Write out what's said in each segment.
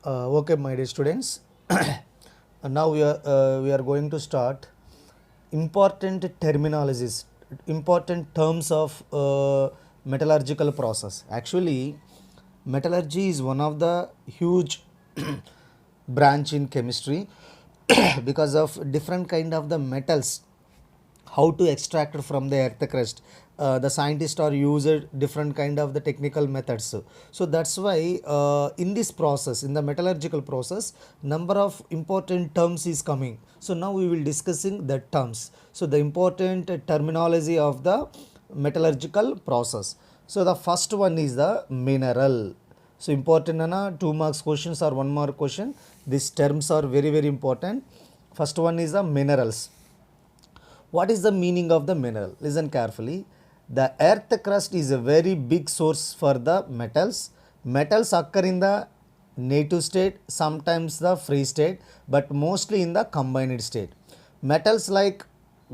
Okay, my dear students. Now we are going to start important terminologies, important terms of metallurgical process. Actually, metallurgy is one of the huge branch in chemistry because of different kind of the metals how to extract it from the earth crust. The scientists are used different kind of the technical methods, so that's why in this process, in the metallurgical process, number of important terms is coming. So now we will discussing the terms, so the important terminology of the metallurgical process. So the first one is the mineral. So important na 2 marks questions or 1 mark question, these terms are very very important. First one is the minerals. What is the meaning of the mineral? Listen carefully. The earth crust is a very big source for the metals. Metals occur in the native state, sometimes the free state, but mostly in the combined state. Metals like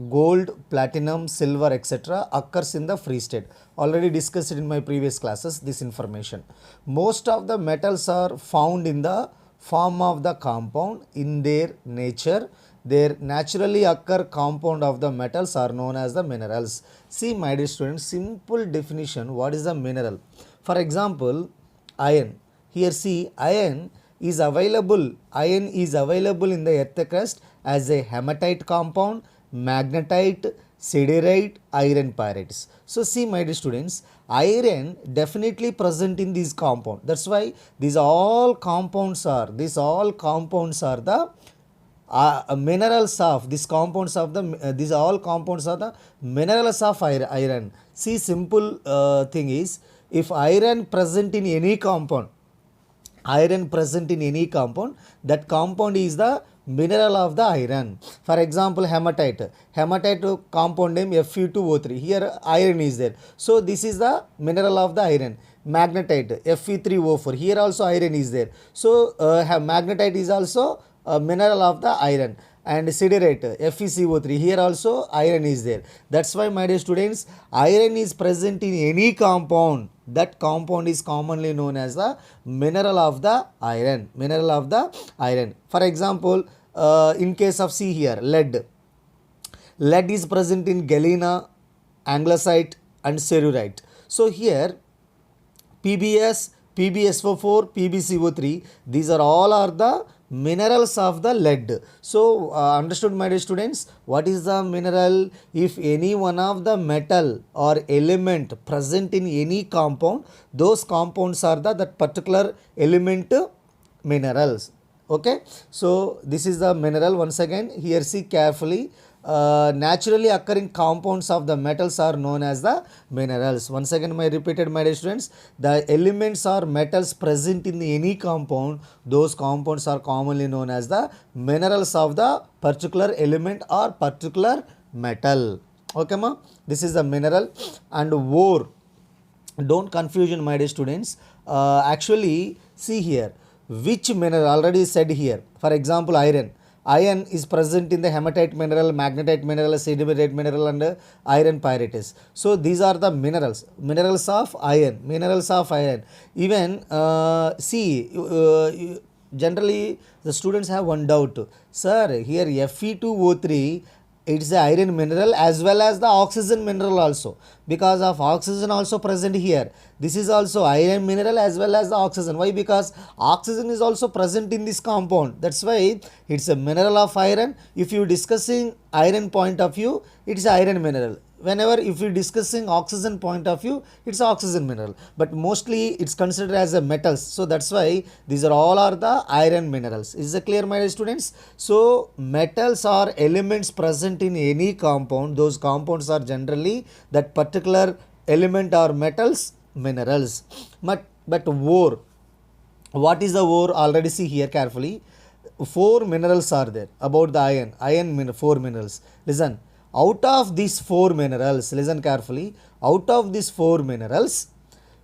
gold, platinum, silver, etc. occurs in the free state. Already discussed in my previous classes this information. Most of the metals are found in the form of the compound in their nature. Their naturally occur compound of the metals are known as the minerals. See my dear students, simple definition, what is a mineral? For example, iron. Here see, iron is available in the earth crust as a hematite compound, magnetite, siderite, iron pyrites. So see my dear students, iron definitely present in this compound. That's why these all compounds are the minerals of these compounds of the these all compounds are the minerals of iron. See, simple thing is, if iron present in any compound, that compound is the mineral of the iron. For example, hematite compound name Fe2O3, here iron is there, so this is the mineral of the iron. Magnetite Fe3O4, here also iron is there, so magnetite is also a mineral of the iron. And siderite FeCO3, here also iron is there. That's why my dear students, iron is present in any compound, that compound is commonly known as the mineral of the iron. For example, in case of see here, lead is present in galena, anglesite and cerurite. So here PbS, PbSO4, PbCO3, these are all are the minerals of the lead. So understood my dear students, what is the mineral? If any one of the metal or element present in any compound, those compounds are that particular element minerals. Okay, so this is the mineral. Once again, here see carefully, naturally occurring compounds of the metals are known as the minerals. Once again, my repeated my dear students, the elements or metals present in any compound, those compounds are commonly known as the minerals of the particular element or particular metal. Okay ma, this is the mineral. And ore, don't confusion my dear students. Actually see here, which mineral already said here. For example, iron is present in the hematite mineral, magnetite mineral, siderite mineral and iron pyrites. So these are the minerals of iron. Even see, generally the students have one doubt, sir, here Fe2O3, it's the iron mineral as well as the oxygen mineral also, because of oxygen also present here. This is also iron mineral as well as the oxygen. Why? Because oxygen is also present in this compound. That's why it's a mineral of iron. If you discussing iron point of view, it's iron mineral. Whenever if you discussing oxygen point of view, it's oxygen mineral, but mostly it's considered as a metals. So that's why these are all are the iron minerals. Is it clear my dear students? So metals are elements present in any compound, those compounds are generally that particular element or metals minerals. But ore, what is the ore? Already see here carefully, 4 minerals are there about the iron 4 minerals. Listen, out of these 4 minerals, listen carefully, out of these 4 minerals,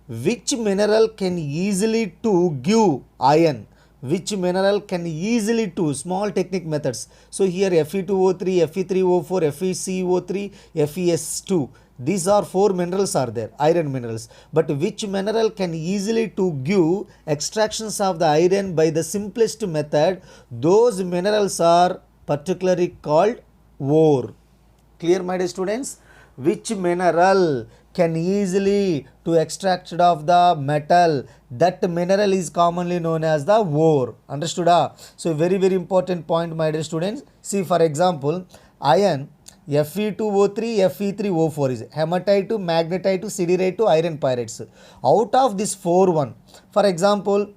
which mineral can easily to give iron? Which mineral can easily to, small technique methods. So here Fe2O3, Fe3O4, FeCO3, FeS2, These are four minerals are there, iron minerals. But which mineral can easily to give extractions of the iron by the simplest method? Those minerals are particularly called ore. Clear, my dear students? Which mineral can easily to extract of the metal? That mineral is commonly known as the ore. Understood? So very very important point, my dear students. See, for example, iron Fe2O3, Fe3O4 is hematite, magnetite, siderite, iron pyrites. Out of this four one, for example,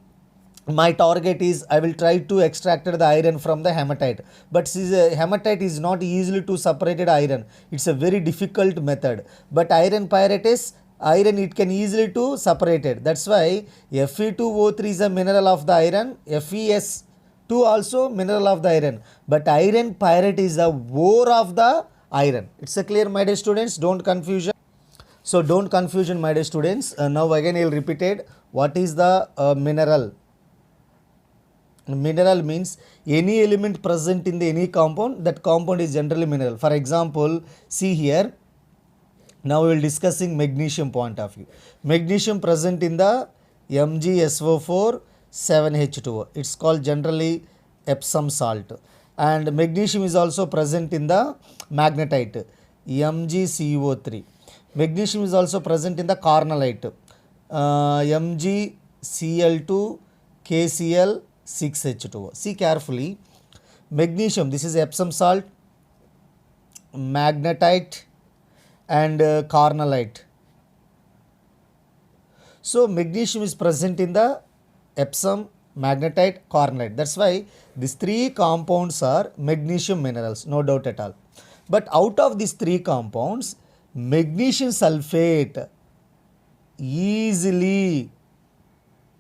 my target is I will try to extract the iron from the hematite, but hematite is not easily to separated iron. It's a very difficult method. But iron pyrite is iron, it can easily to separate it. That's why Fe2O3 is a mineral of the iron, Fes2 also mineral of the iron, but iron pyrite is the ore of the iron. It's a clear, my dear students, don't confusion. So don't confusion, my dear students. Now again I will repeat it. What is the mineral? Mineral means any element present in the any compound, that compound is generally mineral. For example, see here, now we will discussing magnesium point of view. Magnesium present in the MgSO4 7H2O. It's called generally Epsom salt. And magnesium is also present in the magnetite, MgCO3. Magnesium is also present in the carnallite, MgCl2 KCl 6H2O. See carefully, magnesium, this is Epsom salt, magnetite and carnallite. So magnesium is present in the Epsom, magnetite, carnallite. That's why these three compounds are magnesium minerals, no doubt at all. But out of these three compounds, magnesium sulfate easily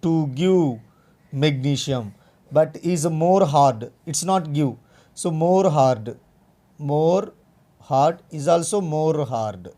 to give magnesium, but is more hard. It's not give. So more hard is also more hard.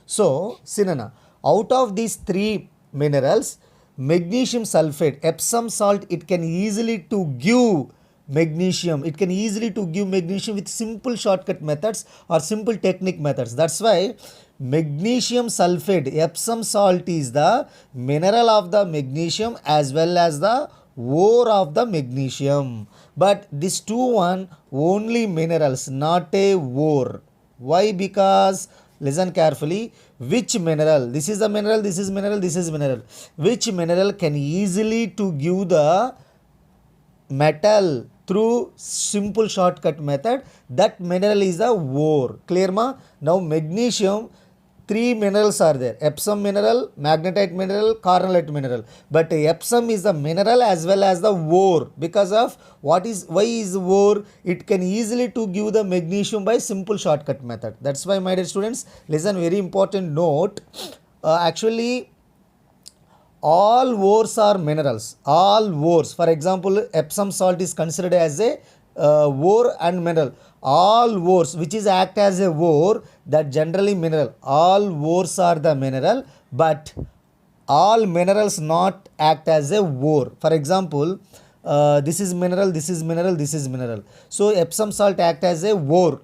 So Sinana, out of these three minerals, magnesium sulfate, Epsom salt, it can easily to give magnesium. It can easily to give magnesium with simple shortcut methods or simple technique methods. That's why magnesium sulfate, Epsom salt is the mineral of the magnesium as well as the ore of the magnesium. But these two one only minerals, not a ore. Why? Because listen carefully, which mineral, this is the mineral, this is mineral, this is mineral, which mineral can easily to give the metal through simple shortcut method, that mineral is the ore. Clear ma? Now magnesium, three minerals are there, Epsom mineral, magnetite mineral, carnallite mineral. But Epsom is the mineral as well as the ore. Because of what is, why is ore? It can easily to give the magnesium by simple shortcut method. That's why, my dear students, listen, very important note. Actually all ores are minerals, all ores. For example, Epsom salt is considered as a ore and mineral. All ores which is act as a ore, that generally mineral. All ores are the mineral, but all minerals not act as a ore. For example, this is mineral, this is mineral, this is mineral. So Epsom salt act as a ore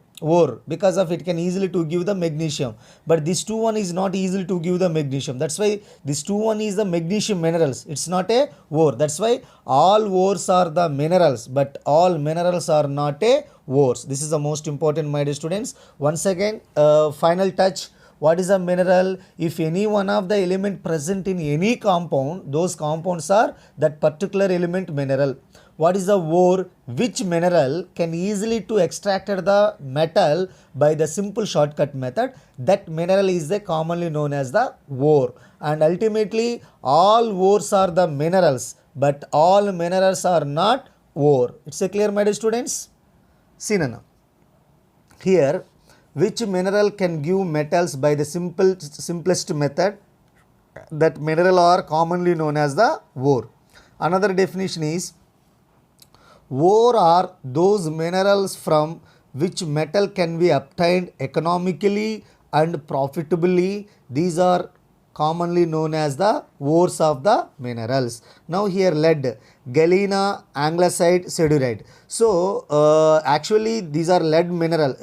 because of it can easily to give the magnesium, but this two one is not easily to give the magnesium. That's why this two one is the magnesium minerals, it's not a ore. That's why all ores are the minerals, but all minerals are not a ores. This is the most important, my dear students. Once again, final touch. What is a mineral? If any one of the element present in any compound, those compounds are that particular element mineral. What is the ore? Which mineral can easily to extract the metal by the simple shortcut method? That mineral is the commonly known as the ore. And ultimately all ores are the minerals, but all minerals are not ore. It's a clear, my dear students? See now. Here, which mineral can give metals by the simplest method? That mineral are commonly known as the ore. Another definition is, ore are those minerals from which metal can be obtained economically and profitably. These are commonly known as the ores of the minerals. Now here lead, galena, anglesite, siderite. So actually these are lead mineral,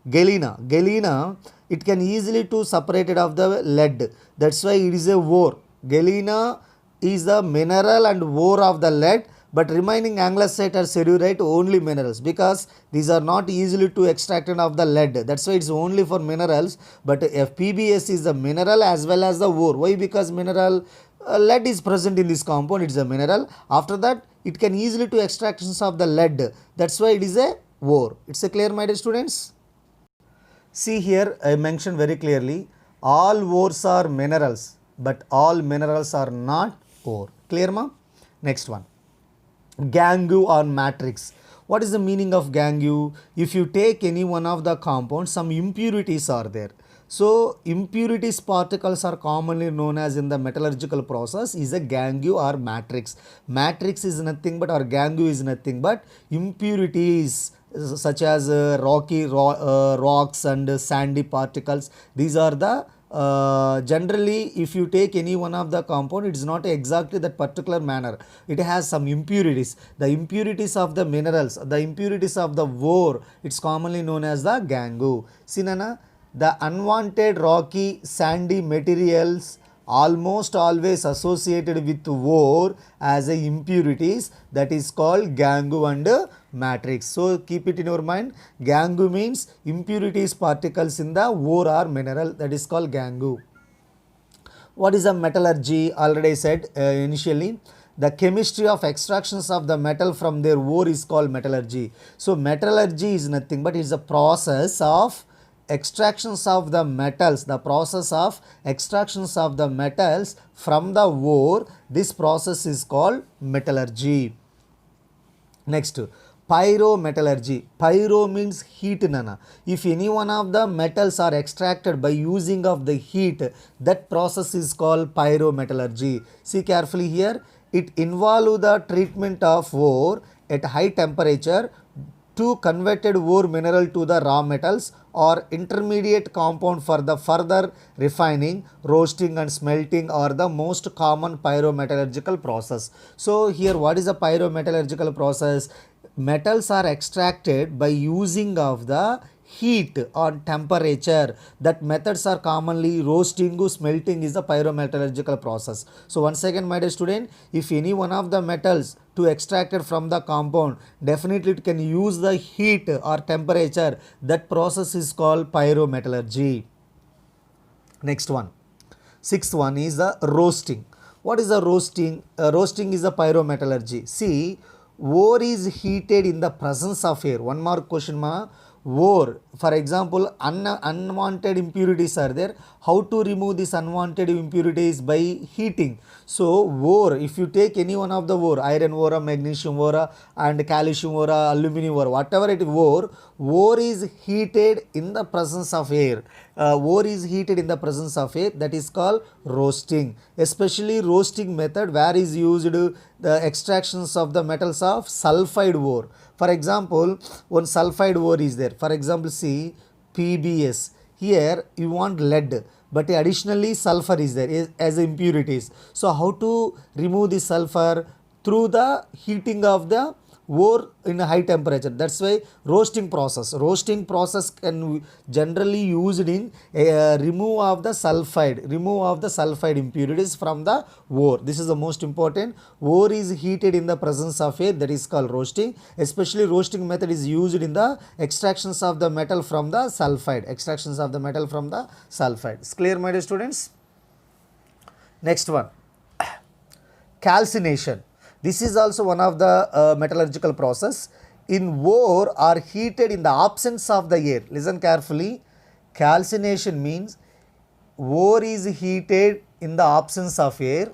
galena it can easily to separate it of the lead. That's why it is a ore. Galena is the mineral and ore of the lead, but remaining anglesite or cerurite only minerals, because these are not easily to extracted of the lead. That's why it's only for minerals. But FPBS is the mineral as well as the ore. Why? Because mineral lead is present in this compound, it's a mineral. After that, it can easily to extractions of the lead. That's why it is a ore. It's a clear, my dear students? See here, I mentioned very clearly, all ores are minerals, but all minerals are not ore. Clear, ma? Next one. Gangue or matrix. What is the meaning of gangue? If you take any one of the compounds, some impurities are there. So impurities particles are commonly known as in the metallurgical process is a gangue or matrix. Matrix is nothing but, or gangue is nothing but impurities such as rocks and sandy particles. These are the generally, if you take any one of the compound, it is not exactly that particular manner. It has some impurities. The impurities of the minerals, the impurities of the ore, it's commonly known as the gangue. See, Nana, the unwanted rocky sandy materials almost always associated with ore as a impurities, that is called gangue and matrix. So keep it in your mind. Gangue means impurities particles in the ore or mineral, that is called gangue. What is a metallurgy? Already said initially. The chemistry of extractions of the metal from their ore is called metallurgy. So metallurgy is nothing but it's a process of extractions of the metals, the process of extractions of the metals from the ore. This process is called metallurgy. Next, pyrometallurgy. Pyro means heat, Nana. If any one of the metals are extracted by using of the heat, that process is called pyrometallurgy. See carefully here. It involves the treatment of ore at high temperature to converted ore mineral to the raw metals or intermediate compound for the further refining, roasting and smelting are the most common pyrometallurgical process. So here, what is a pyrometallurgical process? Metals are extracted by using of the heat or temperature. That methods are commonly roasting, smelting is the pyrometallurgical process. So once again, my dear student, if any one of the metals to extracted from the compound, definitely it can use the heat or temperature. That process is called pyrometallurgy. Next one, sixth one is the roasting. What is the roasting? Roasting is the pyrometallurgy. See, ore is heated in the presence of air. One more question, ma. Ore, for example, unwanted impurities are there. How to remove these unwanted impurities? By heating. So ore, if you take any one of the ore, iron ore, magnesium ore and calcium ore, aluminum ore, whatever it is, ore is heated in the presence of air. Ore is heated in the presence of air, that is called roasting. Especially roasting method where is used the extractions of the metals of sulfide ore. For example, one sulfide ore is there. For example, see PBS. Here you want lead, but additionally sulfur is there as impurities. So how to remove the sulfur? Through the heating of the ore in a high temperature. That's why roasting process can generally used in remove of the sulfide impurities from the ore. This is the most important. Ore is heated in the presence of air, that is called roasting. Especially roasting method is used in the extractions of the metal from the sulfide. It's clear, my dear students? Next one, calcination. This is also one of the metallurgical process. In ore are heated in the absence of the air. Listen carefully. Calcination means ore is heated in the absence of air,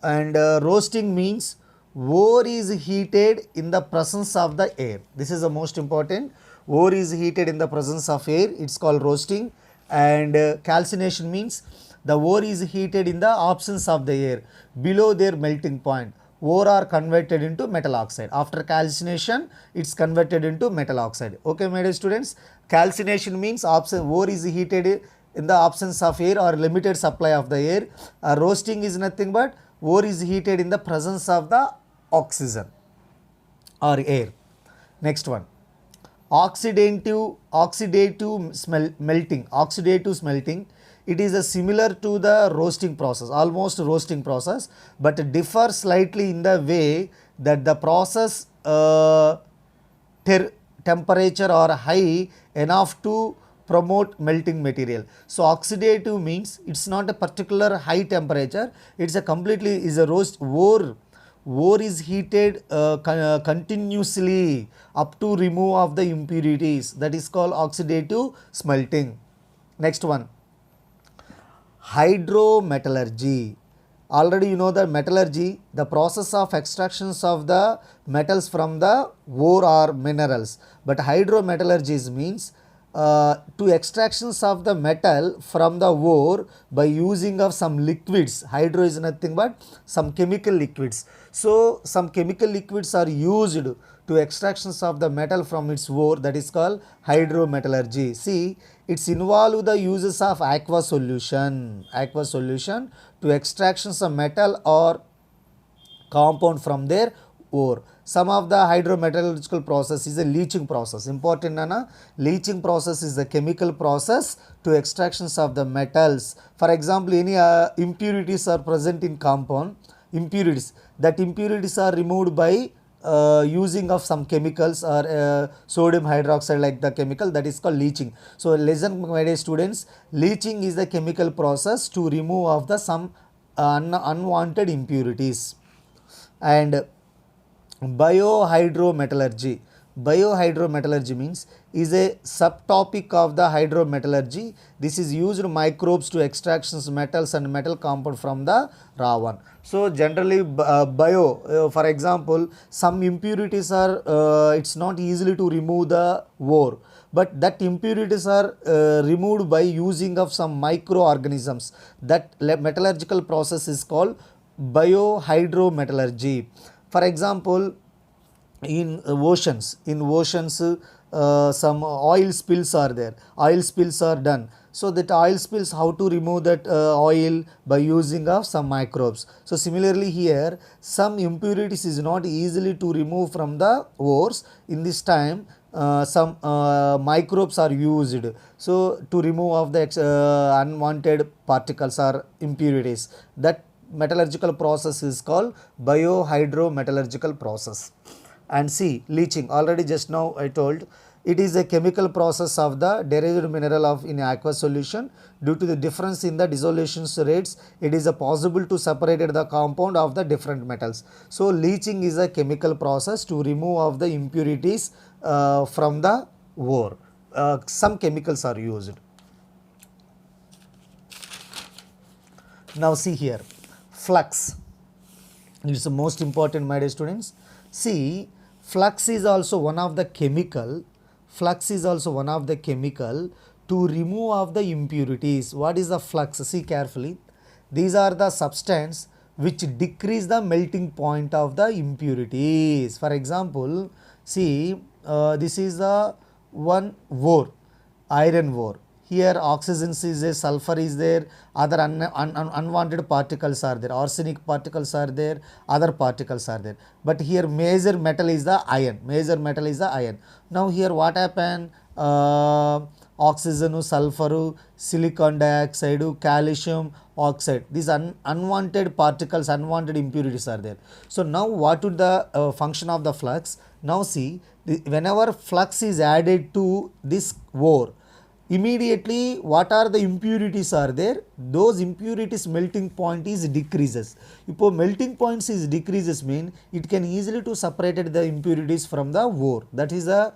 and roasting means ore is heated in the presence of the air. This is the most important. Ore is heated in the presence of air. It's called roasting. And calcination means the ore is heated in the absence of the air, below their melting point. Ore are converted into metal oxide. After calcination, it's converted into metal oxide. Okay, my dear students. Calcination means ore is heated in the absence of air or limited supply of the air. Roasting is nothing but ore is heated in the presence of the oxygen or air. Next one, oxidative smelting, it is a similar to the roasting process, almost roasting process, but differs slightly in the way that the process temperature are high enough to promote melting material. So oxidative means it's not a particular high temperature, it's a completely is a roast ore is heated continuously up to remove of the impurities, that is called oxidative smelting. Next one, hydrometallurgy. Already you know that metallurgy, the process of extractions of the metals from the ore or minerals, but hydrometallurgy means to extractions of the metal from the ore by using of some liquids. Hydro is nothing but some chemical liquids. So some chemical liquids are used to extractions of the metal from its ore, that is called hydrometallurgy. See, it's involve the uses of aqueous solution to extractions of metal or compound from their ore. Some of the hydrometallurgical process is a leaching process. Important Nana, leaching process is a chemical process to extractions of the metals. For example, any impurities are present in compound, impurities, that impurities are removed by using of some chemicals or sodium hydroxide like the chemical, that is called leaching. So listen my dear students, leaching is the chemical process to remove of the some unwanted impurities. And biohydrometallurgy means is a subtopic of the hydrometallurgy. This is used microbes to extractions metals and metal compound from the raw one. So generally for example, some impurities are it's not easily to remove the ore, but that impurities are removed by using of some microorganisms. That metallurgical process is called biohydrometallurgy. For example, in oceans some oil spills are there, oil spills are done. So that oil spills, how to remove that oil? By using of some microbes. So similarly here, some impurities is not easily to remove from the ores. In this time some microbes are used so to remove of the unwanted particles or impurities. That metallurgical process is called biohydrometallurgical process. And see, leaching, already just now I told, it is a chemical process of the derived mineral of in aqueous solution. Due to the difference in the dissolution rates, it is possible to separate the compound of the different metals. So leaching is a chemical process to remove of the impurities from the ore. Some chemicals are used. Now see here, flux, it is the most important, my dear students. See, flux is also one of the chemical to remove of the impurities. What is the flux? See carefully, these are the substance which decrease the melting point of the impurities. For example, see this is the one ore, iron ore. Here oxygen is there, sulfur is there, other unwanted particles are there, arsenic particles are there, other particles are there. But here major metal is the iron, Now here what happened? Oxygen, sulfur, silicon dioxide, calcium oxide, these unwanted particles, unwanted impurities are there. So now what would the function of the flux? Now see, whenever flux is added to this ore, immediately what are the impurities are there? Those impurities melting point is decreases. If melting points is decreases mean it can easily to separate the impurities from the ore. That is the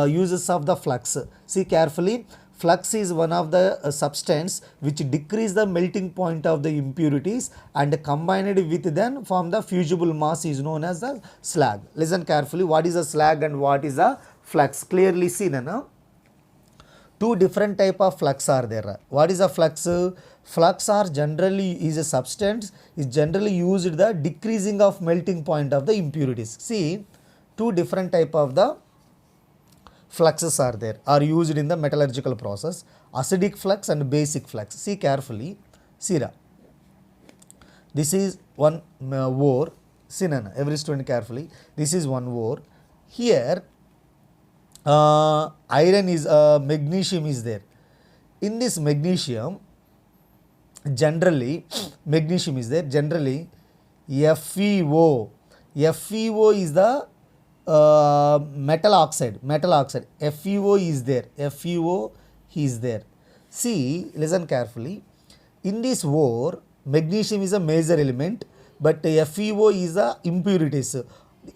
uses of the flux. See carefully, flux is one of the substance which decrease the melting point of the impurities and combined with them form the fusible mass is known as the slag. Listen carefully, what is a slag and what is a flux? Clearly seen now. Two different type of flux are there. What is a flux? Flux are generally is a substance is generally used the decreasing of melting point of the impurities. See, two different type of the fluxes are there, are used in the metallurgical process, acidic flux and basic flux. See carefully, Sira. This is one ore. See every student carefully. This is one ore. Here iron is magnesium is there. In this magnesium, generally magnesium is there. Generally, FeO. FeO is the metal oxide. Metal oxide. FeO is there. FeO is there. See, listen carefully. In this ore, magnesium is a major element, but FeO is a impurities.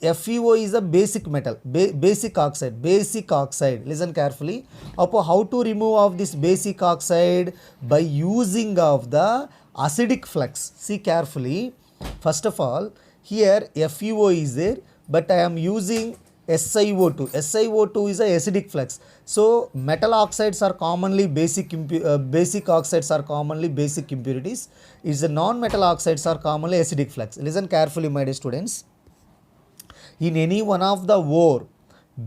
FeO is a basic metal, basic oxide, basic oxide. Listen carefully. How to remove of this basic oxide? By using of the acidic flux. See carefully. First of all, here FeO is there, but I am using SiO2. SiO2 is a acidic flux. So metal oxides are commonly basic oxides are commonly basic impurities. Is the non-metal oxides are commonly acidic flux. Listen carefully, my dear students. In any one of the ore,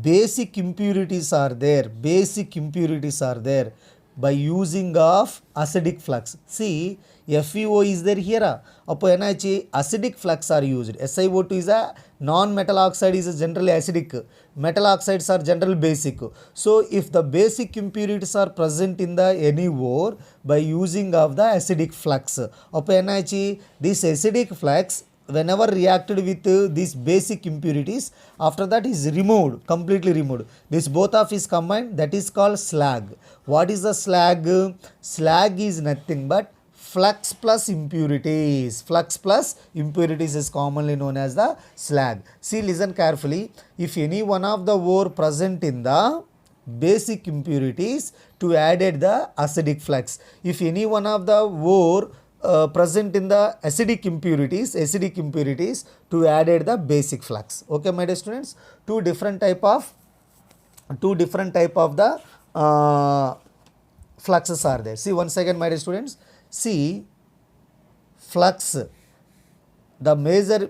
basic impurities are there. Basic impurities are there by using of acidic flux. See, FeO is there here. Acidic flux are used. SiO2 is a non-metal oxide, is generally acidic. Metal oxides are generally basic. So if the basic impurities are present in the any ore, by using of the acidic flux, this acidic flux whenever reacted with these basic impurities, after that is removed, completely removed. This both of is combined, that is called slag. What is the slag? Slag is nothing but flux plus impurities. Flux plus impurities is commonly known as the slag. See, listen carefully. If any one of the ore present in the basic impurities, to added the acidic flux. If any one of the ore present in the acidic impurities to added the basic flux. Okay, my dear students, two different type of the fluxes are there. See, once again, my dear students, see, flux, the major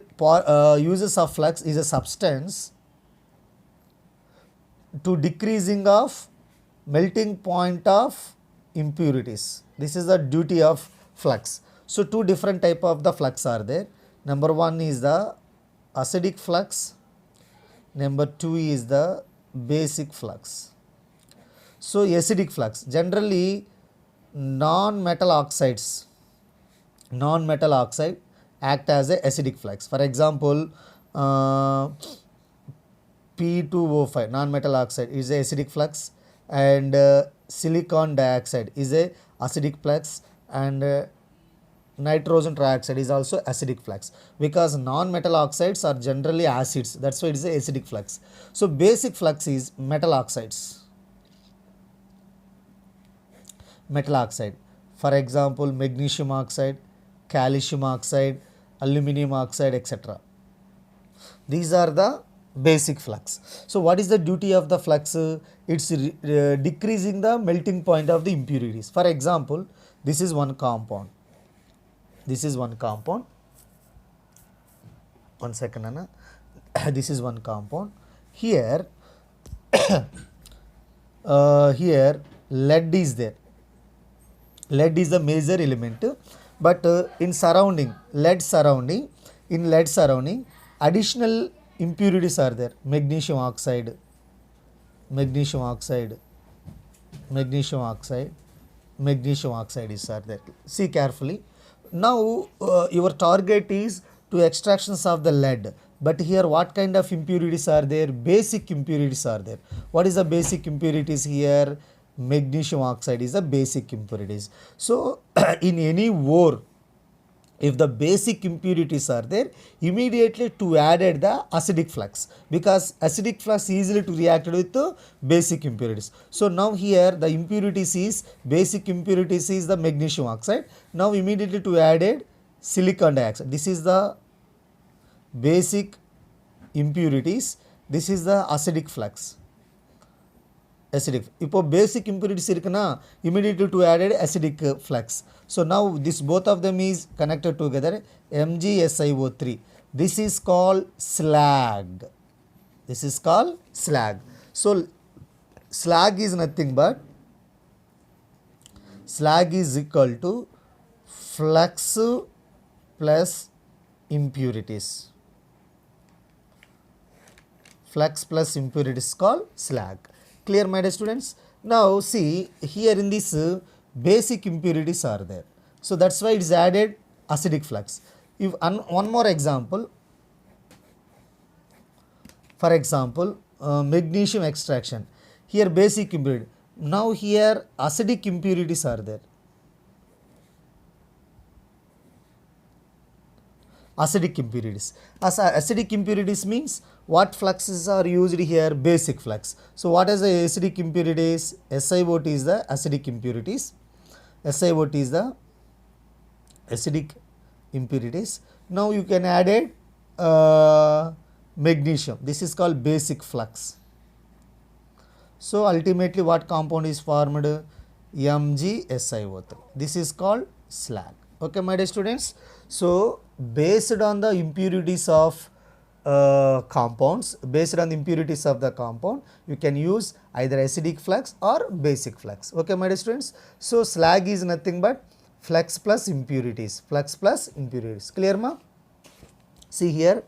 uses of flux is a substance to decreasing of melting point of impurities. This is the duty of flux. So two different type of the flux are there. Number one is the acidic flux. Number two is the basic flux. So acidic flux, generally non-metal oxide act as a acidic flux. For example, P2O5 non-metal oxide is a acidic flux, and silicon dioxide is a acidic flux, and nitrogen trioxide is also acidic flux, because non-metal oxides are generally acids, that's why it is a acidic flux. So basic flux is metal oxides. Metal oxide, for example, magnesium oxide, calcium oxide, aluminum oxide, etc. These are the basic flux. So what is the duty of the flux? It's decreasing the melting point of the impurities. For example, this is one compound. This is one compound. One second, Anna. This is one compound. Here, here lead is there. Lead is the major element, but in lead surrounding, additional impurities are there. Magnesium oxide, magnesium oxide is are there. See carefully. Now your target is to extractions of the lead, but here what kind of impurities are there? Basic impurities are there. What is the basic impurities here? Magnesium oxide is the basic impurities. So in any ore, if the basic impurities are there, immediately to added the acidic flux, because acidic flux easily to react with the basic impurities. So now here the impurities is, basic impurities is the magnesium oxide. Now immediately to added silicon dioxide. This is the basic impurities. This is the acidic flux. Acidic. If basic impurities irukna, immediately to added acidic flux. So now this both of them is connected together, MgSiO3. This is called slag. This is called slag. So slag is nothing but, slag is equal to flux plus impurities. Flux plus impurities called slag. Clear, my dear students? Now see here in this basic impurities are there. So that's why it is added acidic flux. If one more example, for example, magnesium extraction. Here basic impurity. Now here acidic impurities are there. Acidic impurities. As acidic impurities means what fluxes are used here? Basic flux. So what is the acidic impurities? SiO2 is the acidic impurities. SiO2 is the acidic impurities. Now you can add it magnesium. This is called basic flux. So ultimately what compound is formed? MgSiO3. This is called slag. Okay, my dear students. So based on the impurities of compounds, based on the impurities of the compound, you can use either acidic flux or basic flux. Okay, my dear students. So slag is nothing but flux plus impurities. Flux plus impurities. Clear, ma? See here.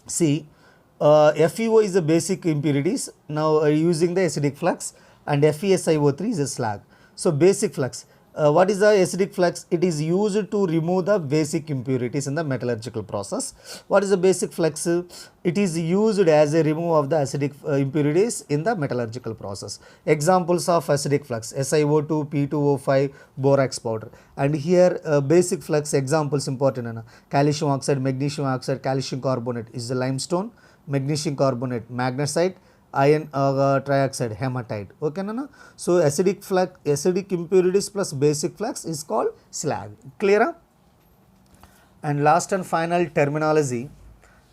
See, FeO is the basic impurities. Now using the acidic flux, and FeSiO3 is a slag. So basic flux. What is the acidic flux? It is used to remove the basic impurities in the metallurgical process. What is the basic flux? It is used as a remove of the acidic impurities in the metallurgical process. Examples of acidic flux: SiO2, P2O5, borax powder. And here basic flux examples important. Calcium oxide, magnesium oxide, calcium carbonate is the limestone, magnesium carbonate, magnesite, iron trioxide, hematite. Okay, no? So acidic flux, acidic impurities plus basic flux is called slag. Clear? And last and final terminology,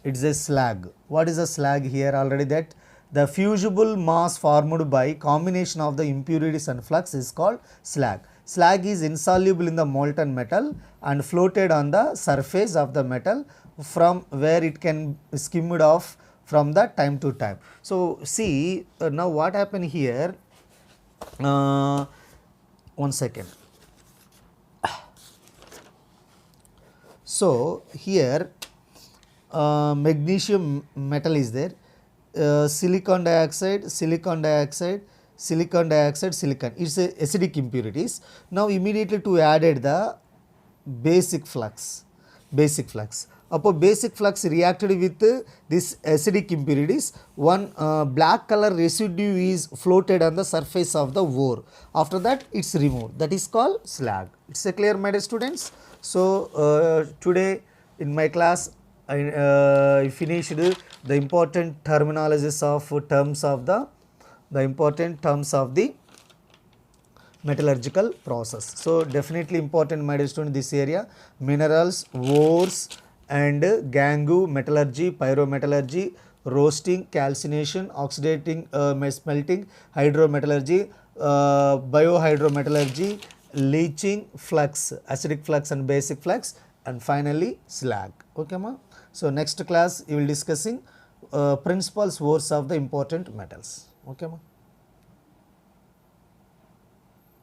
it's a slag. What is a slag here? Already that the fusible mass formed by combination of the impurities and flux is called slag. Slag is insoluble in the molten metal and floated on the surface of the metal, from where it can skimmed off from the time to time. So see now what happened here, one second. So here magnesium metal is there, silicon dioxide, silicon dioxide, silicon dioxide, silicon, it's a acidic impurities. Now immediately to added the basic flux, basic flux. Upon basic flux reacted with this acidic impurities, one black color residue is floated on the surface of the ore. After that it's removed. That is called slag. It's a clear, my dear students. So today in my class I finished the important terminologies of terms of the important terms of the metallurgical process. So definitely important, my dear student, this area: minerals, ores and gangue, metallurgy, pyrometallurgy, roasting, calcination, oxidating, smelting, hydrometallurgy, biohydrometallurgy, leaching, flux, acidic flux and basic flux, and finally slag. Okay, ma? So next class you will discussing principal source of the important metals. Okay, ma?